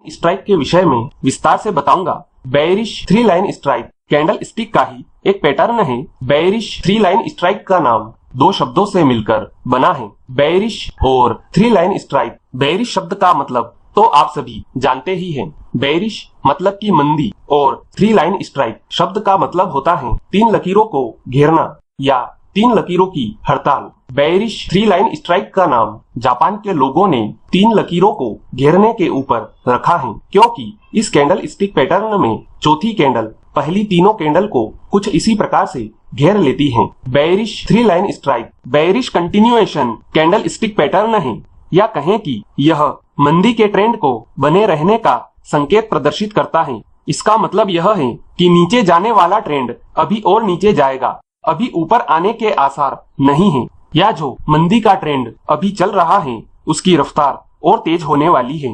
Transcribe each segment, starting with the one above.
Strike के विषय में विस्तार से बताऊंगा। Bearish three line strike candle stick का ही एक पैटर्न है। बेयरिश थ्री लाइन स्ट्राइक का नाम दो शब्दों से मिलकर बना है, बेयरिश और थ्री लाइन स्ट्राइक। बेयरिश शब्द का मतलब तो आप सभी जानते ही हैं। बेयरिश मतलब की मंदी और थ्री लाइन स्ट्राइक शब्द का मतलब होता है तीन लकीरों को घेरना या तीन लकीरों की हड़ताल। बेयरिश थ्री लाइन स्ट्राइक का नाम जापान के लोगों ने तीन लकीरों को घेरने के ऊपर रखा है, क्योंकि इस कैंडल स्टिक पैटर्न में चौथी कैंडल पहली तीनों कैंडल को कुछ इसी प्रकार से घेर लेती है। Bearish three line strike bearish continuation candle stick pattern है, या कहें कि यह मंदी के ट्रेंड को बने रहने का संकेत प्रदर्शित करता है। इसका मतलब यह है कि नीचे जाने वाला ट्रेंड अभी और नीचे जाएगा, अभी ऊपर आने के आसार नहीं है, या जो मंदी का ट्रेंड अभी चल रहा है उसकी रफ्तार और तेज होने वाली है।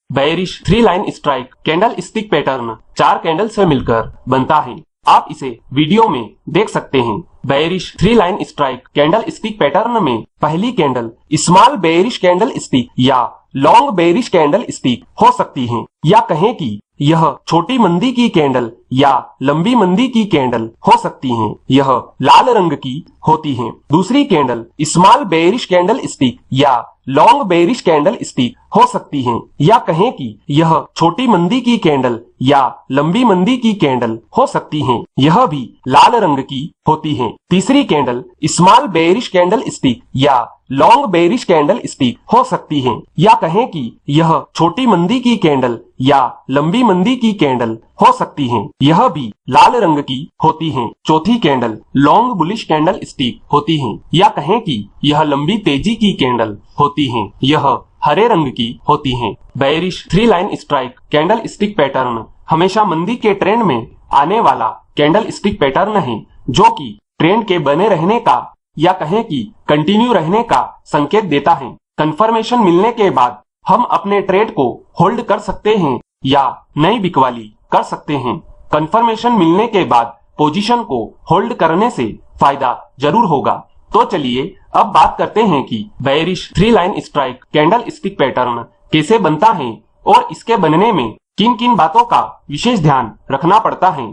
Bearish three line strike candlestick pattern चार कैंडल से मिलकर बनता है। आप इसे वीडियो में देख सकते हैं। Bearish three line strike candlestick pattern में पहली candle small bearish candle stick या लॉन्ग बेयरिश कैंडल स्टिक हो सकती है, या कहें कि यह छोटी मंदी की कैंडल या लंबी मंदी की कैंडल हो सकती है। यह लाल रंग की होती है। दूसरी candle small bearish candle stick या लॉन्ग बेयरिश कैंडल स्टिक हो सकती है, या कहें कि यह छोटी मंदी की कैंडल या लंबी मंदी की कैंडल हो सकती है। यह भी लाल रंग की होती है। तीसरी candle small bearish candle stick या लॉन्ग बेयरिश कैंडल स्टिक हो सकती है, या कहें कि यह छोटी मंदी की कैंडल या लंबी मंदी की कैंडल हो सकती है। यह भी लाल रंग की होती है। चौथी candle long bullish candle stick होती है, या कहें कि यह लंबी तेजी की कैंडल होती है। यह हरे रंग की होती है। Bearish three line strike candlestick pattern हमेशा मंदी के ट्रेंड में आने वाला कैंडल स्टिक पैटर्न है, जो कि ट्रेंड के बने रहने का या कहें कि कंटिन्यू रहने का संकेत देता है। कंफर्मेशन मिलने के बाद हम अपने ट्रेड को होल्ड कर सकते हैं या नई बिकवाली कर सकते हैं। कंफर्मेशन मिलने के बाद पोजीशन को होल्ड करने से फायदा जरूर होगा। तो चलिए अब बात करते हैं कि bearish three line strike candlestick pattern कैसे बनता है और इसके बनने में किन किन बातों का विशेष ध्यान रखना पड़ता है।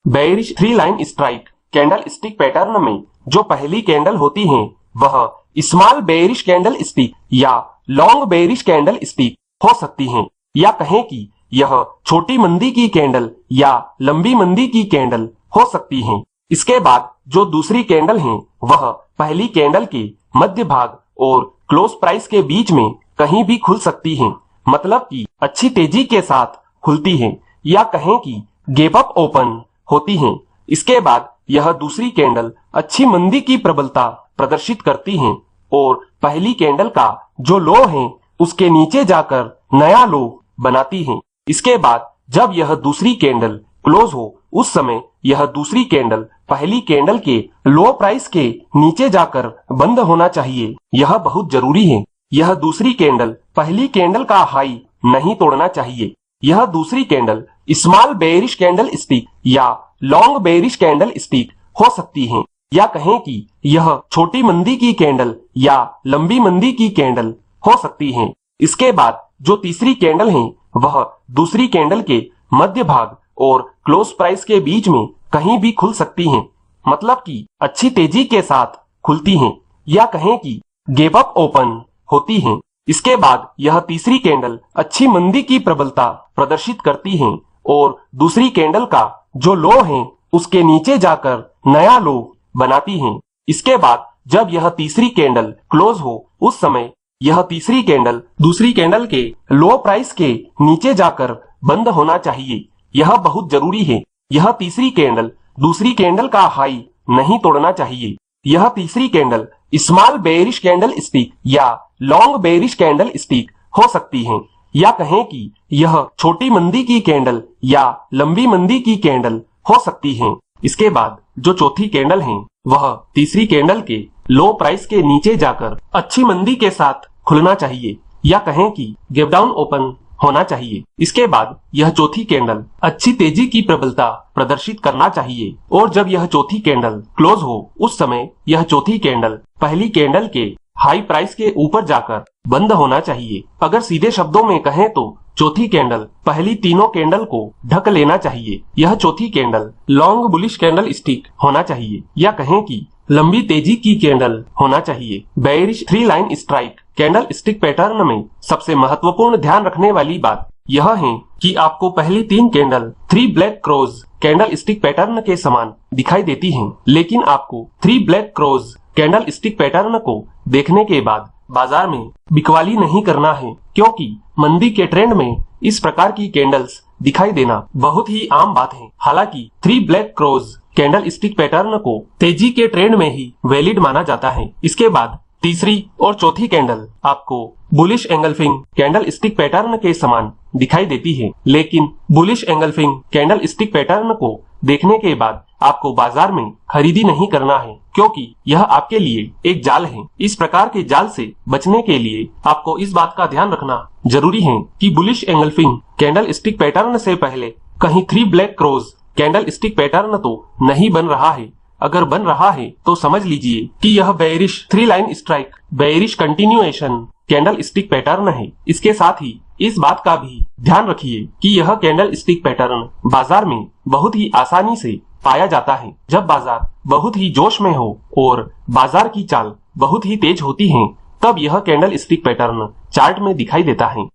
Bearish three line strike candlestick pattern में जो पहली कैंडल होती है वह स्मॉल बेयरिश कैंडल स्टिक या लॉन्ग बेयरिश कैंडल स्टिक हो सकती है, या कहें कि यह छोटी मंदी की कैंडल या लंबी मंदी की कैंडल हो सकती है। इसके बाद जो दूसरी कैंडल है वह पहली कैंडल के मध्य भाग और क्लोज प्राइस के बीच में कहीं भी खुल सकती है, मतलब कि अच्छी तेजी के साथ खुलती है, या कहें कि गैप अप ओपन होती है। इसके बाद यह दूसरी कैंडल अच्छी मंदी की प्रबलता प्रदर्शित करती है और पहली कैंडल का जो लो है उसके नीचे जाकर नया लो बनाती है। इसके बाद जब यह दूसरी कैंडल क्लोज हो उस समय यह दूसरी कैंडल पहली कैंडल के लो प्राइस के नीचे जाकर बंद होना चाहिए। यह बहुत जरूरी है। यह दूसरी कैंडल पहली कैंडल का हाई नहीं तोड़ना चाहिए। यह दूसरी candle small bearish candle stick या लॉन्ग बेयरिश कैंडल स्टिक हो सकती है, या कहें कि यह छोटी मंदी की कैंडल या लंबी मंदी की कैंडल हो सकती है। इसके बाद जो तीसरी कैंडल है वह दूसरी कैंडल के मध्य भाग और क्लोज प्राइस के बीच में कहीं भी खुल सकती है, मतलब कि अच्छी तेजी के साथ खुलती है, या कहें कि गैप अप ओपन होती है। इसके बाद यह तीसरी कैंडल अच्छी मंदी की प्रबलता प्रदर्शित करती है और दूसरी कैंडल का जो लो है उसके नीचे जाकर नया लो बनाती है। इसके बाद जब यह तीसरी कैंडल क्लोज हो उस समय यह तीसरी कैंडल दूसरी कैंडल के लो प्राइस के नीचे जाकर बंद होना चाहिए। यह बहुत जरूरी है। यह तीसरी कैंडल दूसरी कैंडल का हाई नहीं तोड़ना चाहिए। यह तीसरी candle small bearish candle stick या लॉन्ग बेयरिश कैंडल स्टिक हो सकती है, या कहें कि यह छोटी मंदी की कैंडल या लंबी मंदी की कैंडल हो सकती है। इसके बाद जो चौथी कैंडल है वह तीसरी कैंडल के लो प्राइस के नीचे जाकर अच्छी मंदी के साथ खुलना चाहिए, या कहें कि गैप डाउन ओपन होना चाहिए। इसके बाद यह चौथी कैंडल अच्छी तेजी की प्रबलता प्रदर्शित करना चाहिए, और जब यह चौथी कैंडल क्लोज हो उस समय यह चौथी कैंडल पहली कैंडल के हाई प्राइस के ऊपर जाकर बंद होना चाहिए। अगर सीधे शब्दों में कहें तो चौथी कैंडल पहली तीनों कैंडल को ढक लेना चाहिए। यह चौथी candle long bullish candle stick होना चाहिए, या कहें कि लंबी तेजी की कैंडल होना चाहिए। Bearish 3 line strike candlestick pattern में सबसे महत्वपूर्ण ध्यान रखने वाली बात यह है कि आपको पहली 3 candle 3 black cross candle stick pattern के समान दिखाई देती हैं, लेकिन आपको 3 black cross candle stick pattern को देखने के बाद बाजार में बिकवाली नहीं करना है, क्योंकि मंदी के ट्रेंड में इस प्रकार की कैंडल्स दिखाई देना बहुत ही आम बात है। हालांकि 3 black cross candle stick pattern को तेजी के ट्रेंड में ही वैलिड माना जाता है। इसके बाद तीसरी और चौथी कैंडल आपको bullish engulfing candlestick pattern के समान दिखाई देती है, लेकिन bullish engulfing candlestick pattern को देखने के बाद आपको बाजार में खरीदी नहीं करना है, क्योंकि यह आपके लिए एक जाल है। इस प्रकार के जाल से बचने के लिए आपको इस बात का ध्यान रखना जरूरी है कि bullish engulfing candlestick pattern से पहले कहीं 3 black cross candle stick pattern तो नहीं बन रहा है। अगर बन रहा है तो समझ लीजिए कि यह bearish 3 line strike bearish continuation candle stick pattern है। इसके साथ ही इस बात का भी ध्यान रखिए कि यह कैंडल स्टिक पैटर्न बाजार में बहुत ही आसानी से पाया जाता है। जब बाजार बहुत ही जोश में हो और बाजार की चाल बहुत ही तेज होती है, तब यह कैंडल स्टिक पैटर्न चार्ट में दिखाई देता है।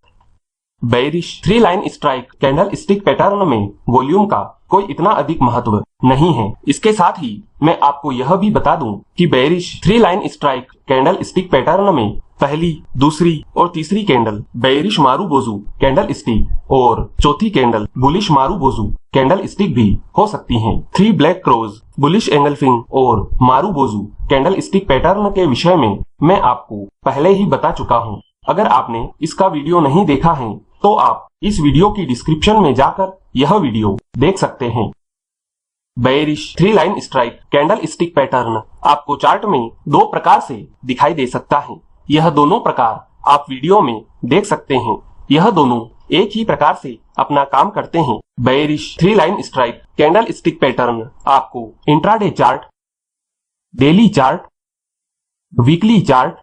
Bearish 3 line strike candlestick pattern में वॉल्यूम का कोई इतना अधिक महत्व नहीं है। इसके साथ ही मैं आपको यह भी बता दूं कि bearish 3 line strike candlestick pattern में पहली, दूसरी और तीसरी candle bearish marubozu candlestick और चौथी candle bullish marubozu candlestick भी हो सकती हैं। 3 ब्लैक क्रॉस बुलिश एंगल्फिंग और मारुबोजू कैंडल स्टिक पैटर्न के विषय में मैं आपको पहले ही बता चुका हूं। अगर आपने इसका वीडियो नहीं देखा है तो आप इस वीडियो की डिस्क्रिप्शन में जाकर यह वीडियो देख सकते हैं। Bearish 3 line strike candlestick pattern आपको चार्ट में 2 प्रकार से दिखाई दे सकता है। यह दोनों प्रकार आप वीडियो में देख सकते हैं। यह दोनों एक ही प्रकार से अपना काम करते हैं। Bearish 3 line strike candlestick pattern आपको intraday chart, daily chart, weekly chart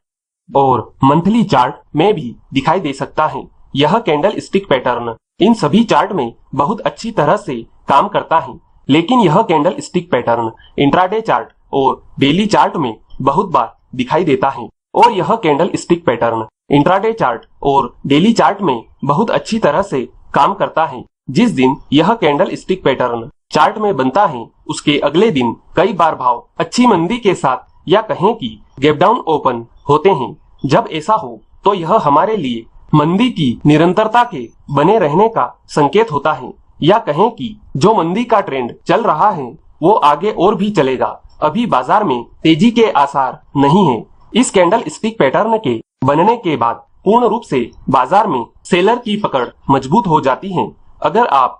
और मंथली चार्ट में भी दिखाई दे सकता है। यह कैंडल स्टिक पैटर्न इन सभी चार्ट में बहुत अच्छी तरह से काम करता है, लेकिन यह candle stick pattern intraday chart और डेली चार्ट में बहुत बार दिखाई देता है। और यह candle stick pattern intraday chart और डेली चार्ट में बहुत अच्छी तरह से काम करता है। जिस दिन यह कैंडल स्टिक पैटर्न चार्ट में बनता है, उसके अगले दिन कई बार भाव अच्छी मंदी के साथ या कहें कि गैप डाउन ओपन होते हैं। जब ऐसा हो तो यह हमारे लिए मंदी की निरंतरता के बने रहने का संकेत होता है, या कहें कि जो मंदी का ट्रेंड चल रहा है वो आगे और भी चलेगा। अभी बाजार में तेजी के आसार नहीं है। इस कैंडल स्टिक पैटर्न के बनने के बाद पूर्ण रूप से बाजार में सेलर की पकड़ मजबूत हो जाती है। अगर आप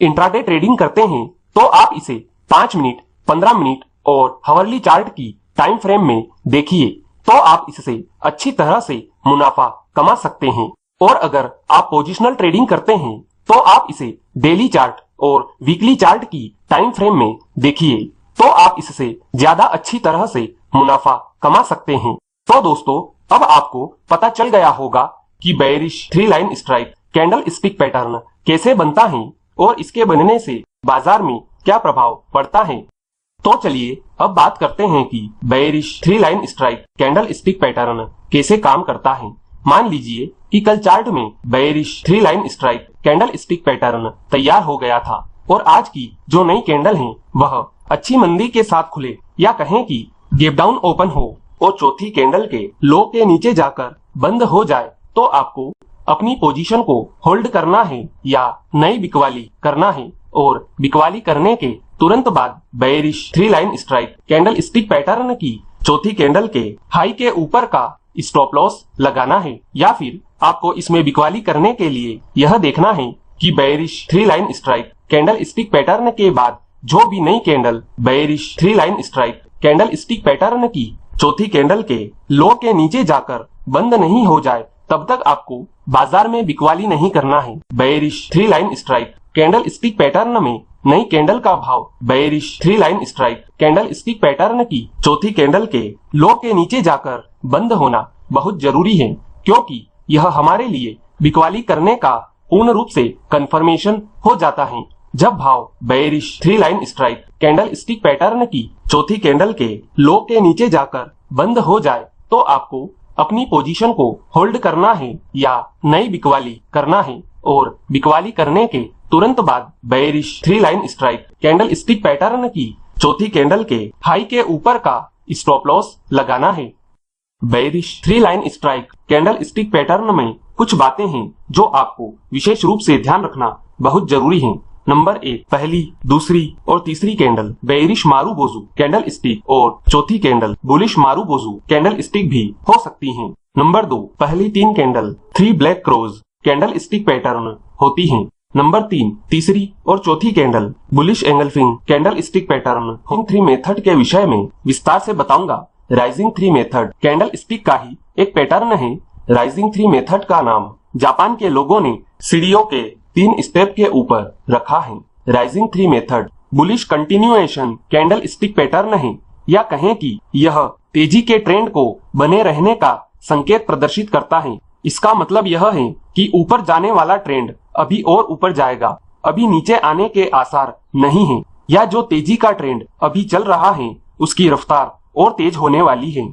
इंट्राडे ट्रेडिंग करते हैं तो आप इसे 5 मिनट, 15 मिनट और हावरली चार्ट की टाइम फ्रेम में देखिए, तो आप इससे अच्छी तरह से मुनाफा कमा सकते हैं। और अगर आप पोजिशनल ट्रेडिंग करते हैं तो आप इसे डेली चार्ट और वीकली चार्ट की टाइम फ्रेम में देखिए, तो आप इससे ज्यादा अच्छी तरह से मुनाफा कमा सकते हैं। तो दोस्तों, अब आपको पता चल गया होगा कि bearish 3 line strike candlestick pattern कैसे बनता है और इसके बनने से बाजार में क्या प्रभाव पड़ता है। तो चलिए अब बात करते हैं कि bearish 3 line strike candlestick pattern कैसे काम करता है। मान लीजिए कि कल चार्ट में bearish 3 line strike candlestick pattern तैयार हो गया था और आज की जो नई कैंडल है वह अच्छी मंदी के साथ खुले, या कहें कि गैप डाउन ओपन हो और चौथी कैंडल के लो के नीचे जाकर बंद हो जाए, तो आपको अपनी पोजीशन को होल्ड करना है या नई बिकवाली करना है। और बिकवाली करने के तुरंत बाद bearish 3 line strike candlestick pattern की चौथी कैंडल के हाई के ऊपर का स्टॉप लॉस लगाना है, या फिर आपको इसमें बिकवाली करने के लिए यह देखना है कि bearish 3 line strike candlestick pattern के बाद जो भी नई candle bearish 3 line strike candlestick pattern की चौथी कैंडल के लो के नीचे जाकर बंद नहीं हो जाए, तब तक आपको बाजार में बिकवाली नहीं करना है। Bearish 3 line strike candlestick pattern में नई कैंडल का भाव bearish 3 line strike candlestick pattern की चौथी कैंडल के लो के नीचे जाकर बंद होना बहुत जरूरी है। क्योंकि यह हमारे लिए बिकवाली करने का पूर्ण रूप से कंफर्मेशन हो जाता है। जब भाव bearish 3 line strike candlestick pattern की चौथी कैंडल के लो के नीचे जाकर बंद हो जाए तो आपको अपनी पोजीशन को होल्ड करना है या नई बिकवाली करना है, और बिकवाली करने के तुरंत बाद bearish 3 line strike candlestick pattern की चौथी कैंडल के हाई के ऊपर का स्टॉप लॉस लगाना है। Bearish 3 line strike candlestick pattern में कुछ बातें हैं जो आपको विशेष रूप से ध्यान रखना बहुत जरूरी है। नंबर 1, पहली, दूसरी और तीसरी candle bearish marubozu candlestick और चौथी candle bullish marubozu candlestick भी हो सकती हैं। नंबर 2, पहली 3 candle 3 black crows candlestick pattern होती हैं। नंबर 3, तीसरी और चौथी candle bullish engulfing candlestick pattern. Rising 3 method के विषय में विस्तार से बताऊंगा। राइजिंग 3 मेथड कैंडल स्टिक का ही एक पैटर्न है। राइजिंग 3 मेथड का नाम जापान के लोगों ने सीढ़ियों के 3 स्टेप के ऊपर रखा है। Rising 3 method bullish continuation candle stick pattern है, या कहें कि यह तेजी के ट्रेंड को बने रहने का संकेत प्रदर्शित करता है। इसका मतलब यह है कि ऊपर जाने वाला ट्रेंड अभी और ऊपर जाएगा, अभी नीचे आने के आसार नहीं है, या जो तेजी का ट्रेंड अभी चल रहा है उसकी रफ्तार और तेज होने वाली है।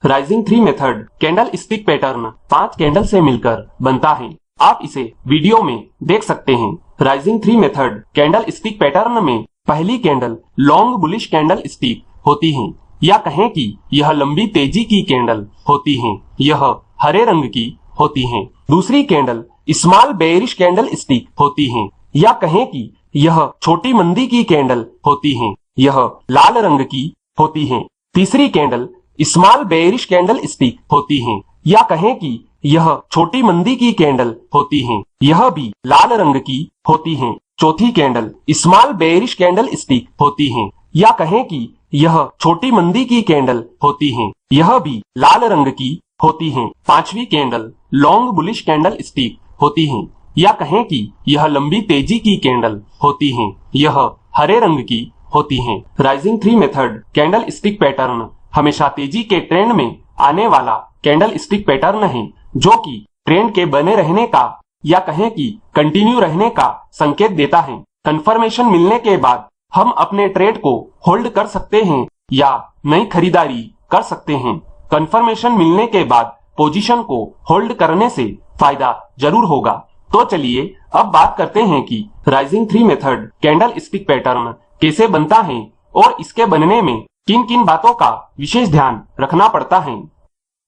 Rising 3 method candlestick pattern 5 candle से मिलकर बनता है। आप इसे वीडियो में देख सकते हैं। Rising 3 method candlestick pattern में पहली candle long bullish candle stick होती है, या कहें कि यह लंबी तेजी की कैंडल होती है, यह हरे रंग की होती है। दूसरी candle small bearish candle stick होती है, या कहें कि यह छोटी मंदी की कैंडल होती है, यह लाल रंग की होती है। तीसरी candle small bearish candle stick होती है, या कहें कि यह छोटी मंदी की कैंडल होती है, यह भी लाल रंग की होती है। चौथी candle small bearish candle stick होती है, या कहें कि यह छोटी मंदी की कैंडल होती है, यह भी लाल रंग की होती है। पांचवी candle long bullish candle stick होती है, या कहें कि यह लंबी तेजी की कैंडल होती है, यह हरे रंग की होती है। Rising 3 method candlestick pattern हमेशा तेजी के ट्रेंड में आने वाला कैंडल स्टिक पैटर्न है, जो कि ट्रेंड के बने रहने का या कहें कि कंटिन्यू रहने का संकेत देता है। कंफर्मेशन मिलने के बाद हम अपने ट्रेड को होल्ड कर सकते हैं या नई खरीदारी कर सकते हैं। कंफर्मेशन मिलने के बाद पोजीशन को होल्ड करने से फायदा जरूर होगा। तो चलिए अब बात करते हैं कि rising 3 method candlestick pattern कैसे बनता है और इसके बनने में किन किन बातों का विशेष ध्यान रखना पड़ता है।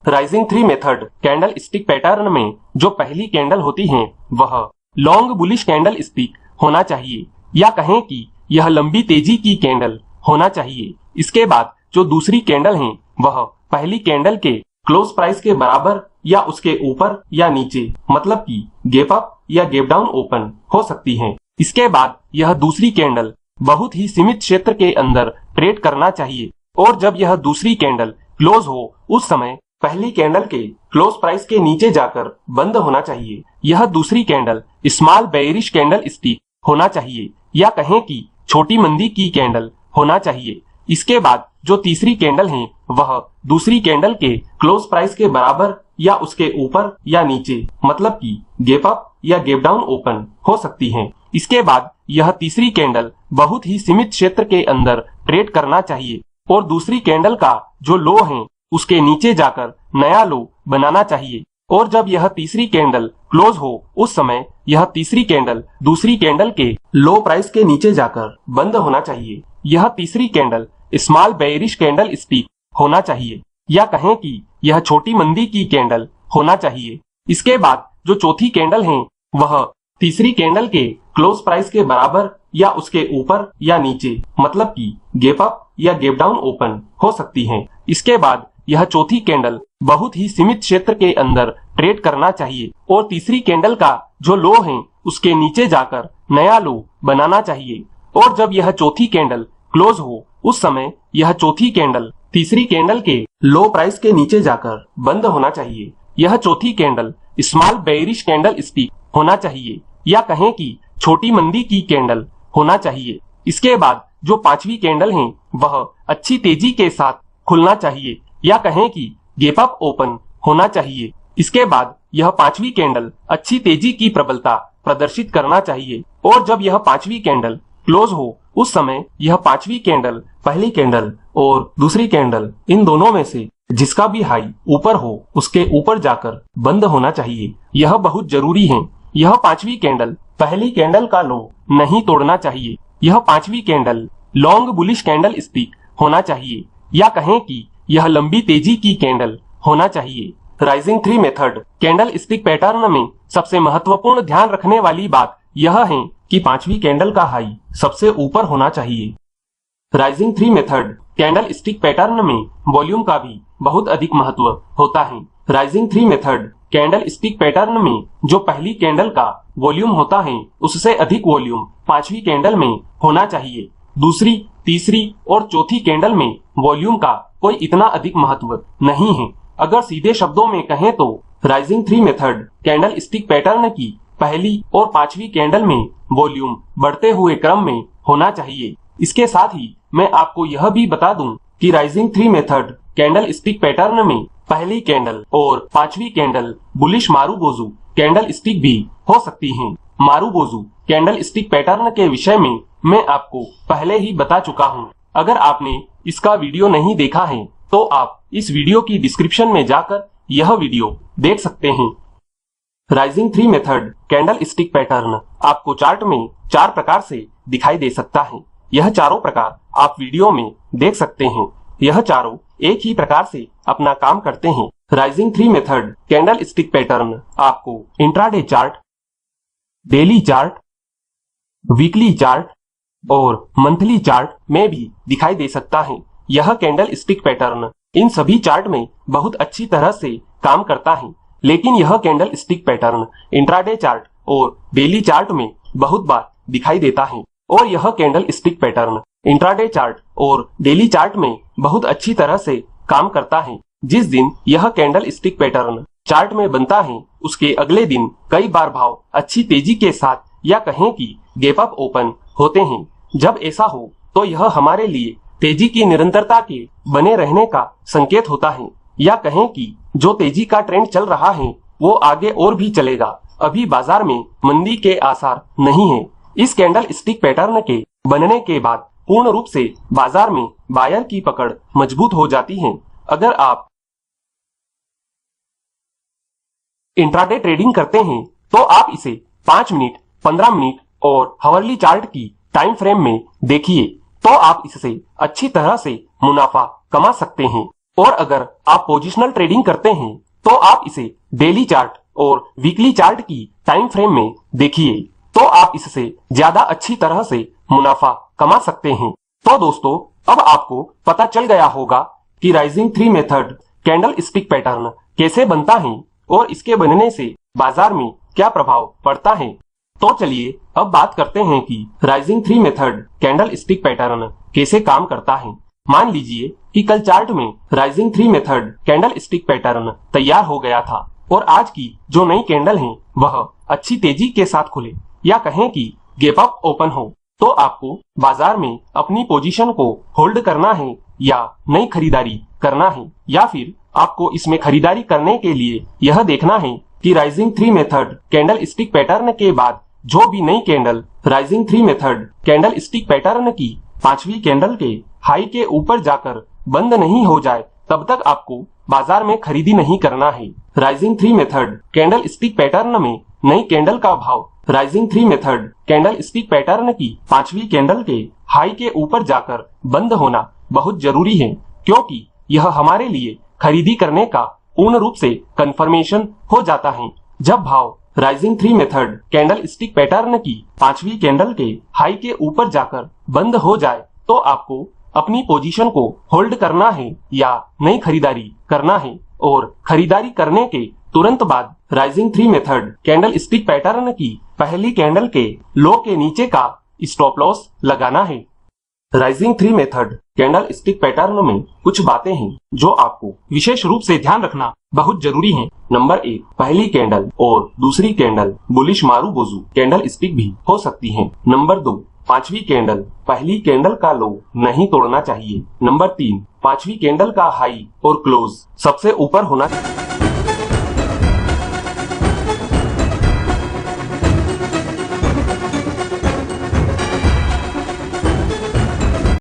Rising 3 method candlestick pattern में जो पहली कैंडल होती है वह लॉन्ग बुलिश कैंडल स्टिक होना चाहिए, या कहें कि यह लंबी तेजी की कैंडल होना चाहिए। इसके बाद जो दूसरी कैंडल है वह पहली कैंडल के क्लोज प्राइस के बराबर या उसके ऊपर या नीचे, मतलब कि गैप अप या गैप डाउन ओपन हो सकती है। इसके बाद यह दूसरी कैंडल बहुत ही सीमित क्षेत्र के अंदर ट्रेड करना चाहिए, और जब यह दूसरी कैंडल क्लोज हो उस समय पहली कैंडल के क्लोज प्राइस के नीचे जाकर बंद होना चाहिए। यह दूसरी candle small bearish candle stick होना चाहिए, या कहें कि छोटी मंदी की कैंडल होना चाहिए। इसके बाद जो तीसरी कैंडल है वह दूसरी कैंडल के क्लोज प्राइस के बराबर या उसके ऊपर या नीचे, मतलब कि गैप अप या गैप डाउन ओपन हो सकती है। इसके बाद यह तीसरी कैंडल बहुत ही सीमित क्षेत्र के अंदर ट्रेड करना चाहिए, और दूसरी कैंडल का जो लो है उसके नीचे जाकर नया लो बनाना चाहिए, और जब यह तीसरी कैंडल क्लोज हो उस समय यह तीसरी कैंडल दूसरी कैंडल के लो प्राइस के नीचे जाकर बंद होना चाहिए। यह तीसरी candle small bearish candle stick होना चाहिए, या कहें कि यह छोटी मंदी की कैंडल होना चाहिए। इसके बाद जो चौथी कैंडल है वह तीसरी कैंडल के क्लोज प्राइस के बराबर या उसके ऊपर या नीचे, मतलब कि गैप अप या गैप डाउन ओपन हो सकती है। इसके बाद यह चौथी कैंडल बहुत ही सीमित क्षेत्र के अंदर ट्रेड करना चाहिए, और तीसरी कैंडल का जो लो है उसके नीचे जाकर नया लो बनाना चाहिए, और जब यह चौथी कैंडल क्लोज हो उस समय यह चौथी कैंडल तीसरी कैंडल के लो प्राइस के नीचे जाकर बंद होना चाहिए। यह चौथी candle small bearish candle stick होना चाहिए, या कहें कि छोटी मंदी की कैंडल होना चाहिए। इसके बाद जो पांचवी कैंडल है वह अच्छी तेजी के साथ खुलना चाहिए, या कहें कि गैप अप ओपन होना चाहिए। इसके बाद यह पांचवी कैंडल अच्छी तेजी की प्रबलता प्रदर्शित करना चाहिए और जब यह पांचवी कैंडल क्लोज हो उस समय यह पांचवी कैंडल पहली कैंडल और दूसरी कैंडल इन दोनों में से जिसका भी हाई ऊपर हो उसके ऊपर जाकर बंद होना चाहिए। यह बहुत जरूरी है। यह पांचवी कैंडल पहली कैंडल का लो नहीं तोड़ना चाहिए। यह पांचवी candle long bullish candle stick होना चाहिए या कहें कि यह लंबी तेजी की कैंडल होना चाहिए। Rising 3 method candlestick pattern में सबसे महत्वपूर्ण ध्यान रखने वाली बात यह है कि पांचवी कैंडल का हाई सबसे ऊपर होना चाहिए। Rising 3 method candlestick pattern में वॉल्यूम का भी बहुत अधिक महत्व होता है। Rising 3 method candlestick pattern में जो पहली कैंडल का वॉल्यूम होता है उससे अधिक वॉल्यूम पांचवी कैंडल में होना चाहिए। दूसरी, तीसरी और चौथी कैंडल में वॉल्यूम का कोई इतना अधिक महत्व नहीं है। अगर सीधे शब्दों में कहें तो rising 3 method candlestick pattern की पहली और पांचवी कैंडल में वॉल्यूम बढ़ते हुए क्रम में होना चाहिए। इसके साथ ही मैं आपको यह भी बता दूं कि rising 3 method candlestick pattern में पहली कैंडल और पांचवी candle bullish marubozu candlestick भी हो सकती हैं। मारुबोजू कैंडल स्टिक पैटर्न के विषय में मैं आपको पहले ही बता चुका हूं। अगर आपने इसका वीडियो नहीं देखा है तो आप इस वीडियो की डिस्क्रिप्शन में जाकर यह वीडियो देख सकते हैं। Rising 3 method candlestick pattern आपको चार्ट में 4 प्रकार से दिखाई दे सकता है। यह चारों प्रकार आप वीडियो में देख सकते हैं। यह चारों एक ही प्रकार से अपना काम करते हैं। Rising 3 method candlestick pattern आपको intraday chart, daily chart, weekly chart और मंथली चार्ट में भी दिखाई दे सकता है। यह कैंडल स्टिक पैटर्न इन सभी चार्ट में बहुत अच्छी तरह से काम करता है, लेकिन यह candle stick pattern intraday chart और डेली चार्ट में बहुत बार दिखाई देता है। और यह candle stick pattern intraday chart और डेली चार्ट में बहुत अच्छी तरह से काम करता है। जिस दिन यह कैंडल स्टिक पैटर्न चार्ट में बनता है उसके अगले दिन कई बार भाव अच्छी तेजी के साथ या कहें कि गैप अप ओपन होते हैं। जब ऐसा हो तो यह हमारे लिए तेजी की निरंतरता के बने रहने का संकेत होता है या कहें कि जो तेजी का ट्रेंड चल रहा है वो आगे और भी चलेगा। अभी बाजार में मंदी के आसार नहीं है। इस कैंडल स्टिक पैटर्न के बनने के बाद पूर्ण रूप से बाजार में बायर की पकड़ मजबूत हो जाती है। अगर आप इंट्राडे ट्रेडिंग करते हैं तो आप इसे 5 मिनट, 15 मिनट और हावरली चार्ट की टाइम फ्रेम में देखिए तो आप इससे अच्छी तरह से मुनाफा कमा सकते हैं। और अगर आप पोजिशनल ट्रेडिंग करते हैं तो आप इसे डेली चार्ट और वीकली चार्ट की टाइम फ्रेम में देखिए तो आप इससे ज्यादा अच्छी तरह से मुनाफा कमा सकते हैं। तो दोस्तों, अब आपको पता चल गया होगा कि rising 3 method candlestick pattern कैसे बनता है और इसके बनने से बाजार में क्या प्रभाव पड़ता है। तो चलिए अब बात करते हैं कि rising 3 method candlestick pattern कैसे काम करता है। मान लीजिए कि कल चार्ट में rising 3 method candlestick pattern तैयार हो गया था और आज की जो नई कैंडल है वह अच्छी तेजी के साथ खुले या कहें कि गैप अप ओपन हो, तो आपको बाजार में अपनी पोजीशन को होल्ड करना है या नई खरीदारी करना है, या फिर आपको इसमें खरीदारी करने के लिए यह देखना है कि rising 3 method candlestick pattern के बाद जो भी नई candle rising 3 method candlestick pattern की पांचवी कैंडल के हाई के ऊपर जाकर बंद नहीं हो जाए तब तक आपको बाजार में खरीदी नहीं करना है। Rising 3 method candlestick pattern में नई कैंडल का भाव rising 3 method candlestick pattern की पांचवी कैंडल के हाई के ऊपर जाकर बंद होना बहुत जरूरी है, क्योंकि यह हमारे लिए खरीदी करने का पूर्ण रूप से कंफर्मेशन हो जाता है। जब भाव rising 3 method candlestick pattern की पांचवी कैंडल के हाई के ऊपर जाकर बंद हो जाए तो आपको अपनी पोजीशन को होल्ड करना है या नई खरीदारी करना है, और खरीदारी करने के तुरंत बाद rising 3 method candlestick pattern की पहली कैंडल के लो के नीचे का स्टॉप लॉस लगाना है। Rising 3 method candlestick pattern में कुछ बातें हैं जो आपको विशेष रूप से ध्यान रखना बहुत जरूरी है। नंबर 1, पहली कैंडल और दूसरी candle bullish marubozu candlestick भी हो सकती है। नंबर 2, पांचवी कैंडल पहली कैंडल का लो नहीं तोड़ना चाहिए। नंबर 3, पांचवी कैंडल का हाई और क्लोज सबसे ऊपर होना चाहिए।